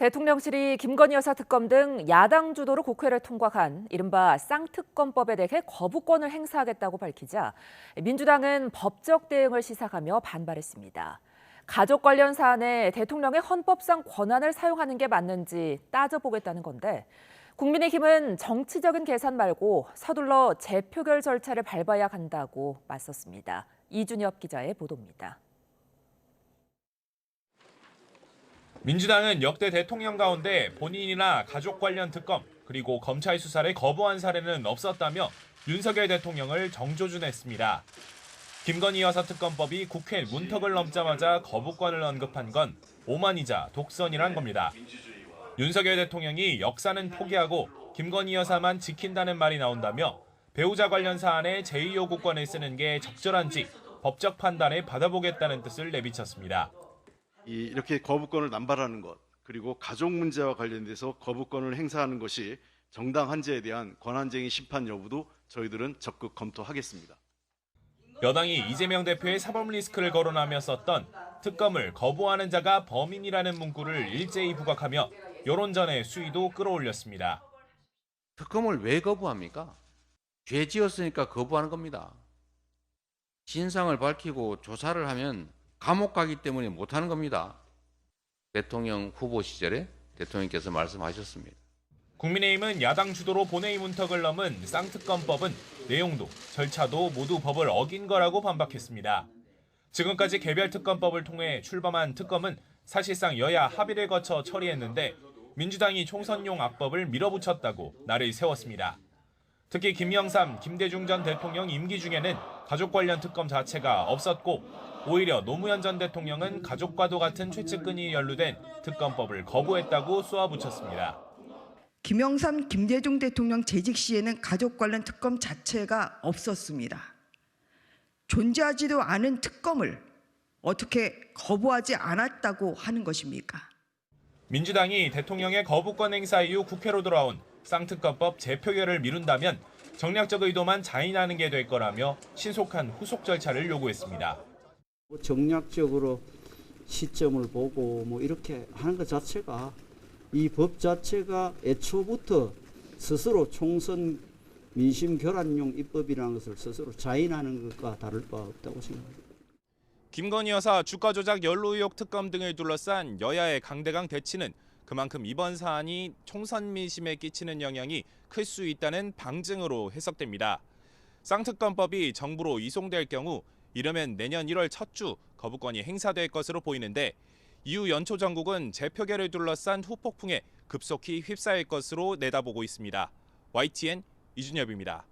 대통령실이 김건희 여사 특검 등 야당 주도로 국회를 통과한 이른바 쌍특검법에 대해 거부권을 행사하겠다고 밝히자 민주당은 법적 대응을 시사하며 반발했습니다. 가족 관련 사안에 대통령의 헌법상 권한을 사용하는 게 맞는지 따져보겠다는 건데 국민의힘은 정치적인 계산 말고 서둘러 재표결 절차를 밟아야 한다고 맞섰습니다. 이준엽 기자의 보도입니다. 민주당은 역대 대통령 가운데 본인이나 가족 관련 특검 그리고 검찰 수사를 거부한 사례는 없었다며 윤석열 대통령을 정조준했습니다. 김건희 여사 특검법이 국회 문턱을 넘자마자 거부권을 언급한 건 오만이자 독선이란 겁니다. 윤석열 대통령이 역사는 포기하고 김건희 여사만 지킨다는 말이 나온다며 배우자 관련 사안에 제2요구권을 쓰는 게 적절한지 법적 판단을 받아보겠다는 뜻을 내비쳤습니다. 이렇게 거부권을 남발하는 것, 그리고 가족 문제와 관련돼서 거부권을 행사하는 것이 정당한지에 대한 권한쟁의 심판 여부도 저희들은 적극 검토하겠습니다. 여당이 이재명 대표의 사법 리스크를 거론하며 썼던 특검을 거부하는 자가 범인이라는 문구를 일제히 부각하며 여론전의 수위도 끌어올렸습니다. 특검을 왜 거부합니까? 죄 지었으니까 거부하는 겁니다. 진상을 밝히고 조사를 하면 감옥 가기 때문에 못하는 겁니다. 대통령 후보 시절에 대통령께서 말씀하셨습니다. 국민의힘은 야당 주도로 본회의 문턱을 넘은 쌍특검법은 내용도 절차도 모두 법을 어긴 거라고 반박했습니다. 지금까지 개별 특검법을 통해 출범한 특검은 사실상 여야 합의를 거쳐 처리했는데 민주당이 총선용 악법을 밀어붙였다고 날을 세웠습니다. 특히 김영삼, 김대중 전 대통령 임기 중에는 가족 관련 특검 자체가 없었고 오히려 노무현 전 대통령은 가족과도 같은 최측근이 연루된 특검법을 거부했다고 쏘아붙였습니다. 김영삼, 김대중 대통령 재직 시에는 가족 관련 특검 자체가 없었습니다. 존재하지도 않은 특검을 어떻게 거부하지 않았다고 하는 것입니까? 민주당이 대통령의 거부권 행사 이후 국회로 돌아온 쌍특검법 재표결을 미룬다면 정략적 의도만 자인하는 게 될 거라며 신속한 후속 절차를 요구했습니다. 정략적으로 시점을 보고 이렇게 하는 것 자체가 이 법 자체가 애초부터 스스로 총선 민심 교란용 입법이라는 것을 스스로 자인하는 것과 다를 바 없다고 생각합니다. 김건희 여사 주가 조작 연루 의혹 특검 등을 둘러싼 여야의 강대강 대치는 그만큼 이번 사안이 총선 민심에 끼치는 영향이 클 수 있다는 방증으로 해석됩니다. 쌍특검법이 정부로 이송될 경우 이르면 내년 1월 첫 주 거부권이 행사될 것으로 보이는데 이후 연초 전국은 재표결을 둘러싼 후폭풍에 급속히 휩싸일 것으로 내다보고 있습니다. YTN 이준엽입니다.